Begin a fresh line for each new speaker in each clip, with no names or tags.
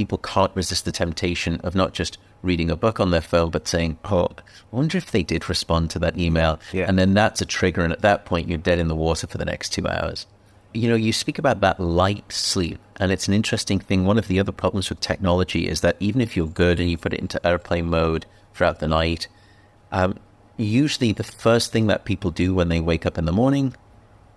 people can't resist the temptation of not just reading a book on their phone, but saying, oh, I wonder if they did respond to that email.
Yeah.
And then that's a trigger. And at that point, you're dead in the water for the next 2 hours. You speak about that light sleep, and it's an interesting thing. One of the other problems with technology is that even if you're good and you put it into airplane mode throughout the night, usually the first thing that people do when they wake up in the morning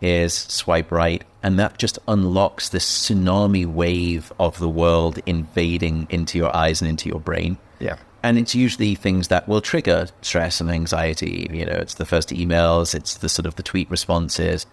is swipe right, and that just unlocks this tsunami wave of the world invading into your eyes and into your brain.
Yeah.
And it's usually things that will trigger stress and anxiety. It's the first emails, it's the sort of the tweet responses.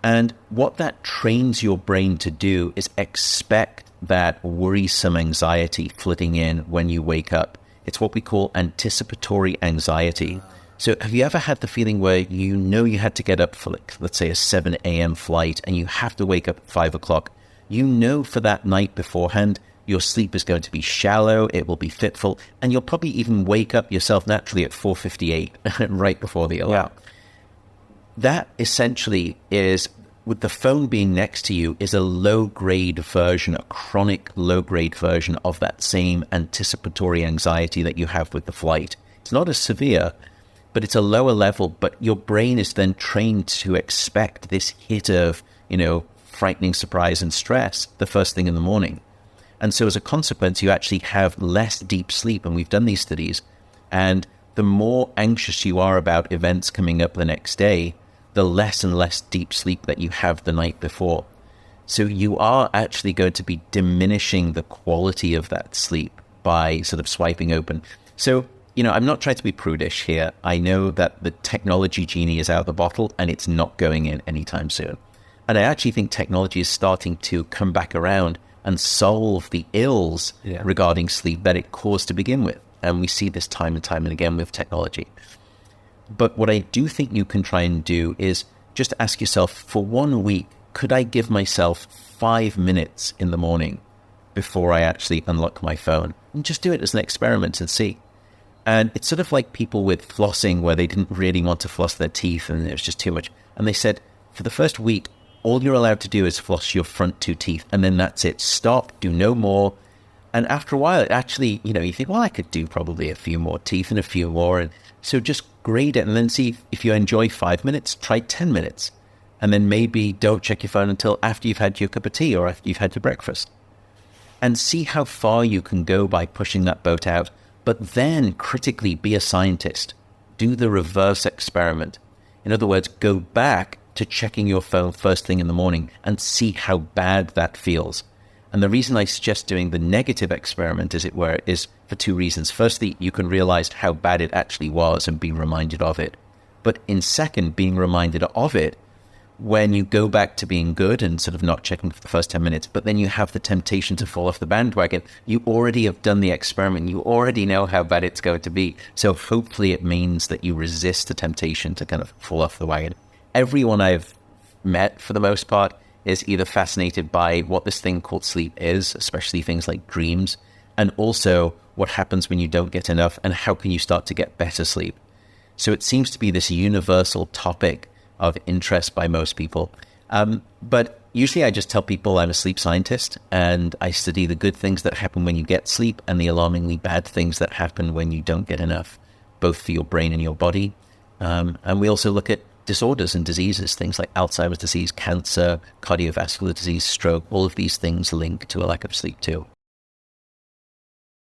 And what that trains your brain to do is expect that worrisome anxiety flitting in when you wake up. It's what we call anticipatory anxiety. So have you ever had the feeling where you had to get up for, let's say, a 7 a.m. flight, and you have to wake up at 5 o'clock? For that night beforehand, your sleep is going to be shallow, it will be fitful, and you'll probably even wake up yourself naturally at 4:58, right before the alarm.
Yeah.
That essentially is, with the phone being next to you, is a low-grade version, a chronic low-grade version of that same anticipatory anxiety that you have with the flight. It's not as severe, but it's a lower level, but your brain is then trained to expect this hit of, frightening surprise and stress the first thing in the morning. And so as a consequence, you actually have less deep sleep, and we've done these studies, and the more anxious you are about events coming up the next day, the less and less deep sleep that you have the night before. So you are actually going to be diminishing the quality of that sleep by sort of swiping open. So, I'm not trying to be prudish here. I know that the technology genie is out of the bottle and it's not going in anytime soon. And I actually think technology is starting to come back around and solve the ills regarding sleep that it caused to begin with. And we see this time and time and again with technology. But what I do think you can try and do is just ask yourself, for 1 week, could I give myself 5 minutes in the morning before I actually unlock my phone? And just do it as an experiment and see. And it's sort of like people with flossing, where they didn't really want to floss their teeth and it was just too much. And they said, for the first week, all you're allowed to do is floss your front 2 teeth. And then that's it. Stop, do no more. And after a while, it actually, you think, well, I could do probably a few more teeth and a few more. And so just grade it and then see if you enjoy 5 minutes, try 10 minutes. And then maybe don't check your phone until after you've had your cup of tea or after you've had your breakfast. And see how far you can go by pushing that boat out. But then critically be a scientist. Do the reverse experiment. In other words, go back to checking your phone first thing in the morning and see how bad that feels. And the reason I suggest doing the negative experiment, as it were, is for 2 reasons. Firstly, you can realize how bad it actually was and be reminded of it. But in second, being reminded of it when you go back to being good and sort of not checking for the first 10 minutes, but then you have the temptation to fall off the bandwagon. You already have done the experiment. You already know how bad it's going to be. So hopefully it means that you resist the temptation to kind of fall off the wagon. Everyone I've met, for the most part, is either fascinated by what this thing called sleep is, especially things like dreams, and also what happens when you don't get enough and how can you start to get better sleep. So it seems to be this universal topic of interest by most people. But usually I just tell people I'm a sleep scientist and I study the good things that happen when you get sleep and the alarmingly bad things that happen when you don't get enough, both for your brain and your body. And we also look at disorders and diseases, things like Alzheimer's disease, cancer, cardiovascular disease, stroke. All of these things link to a lack of sleep too.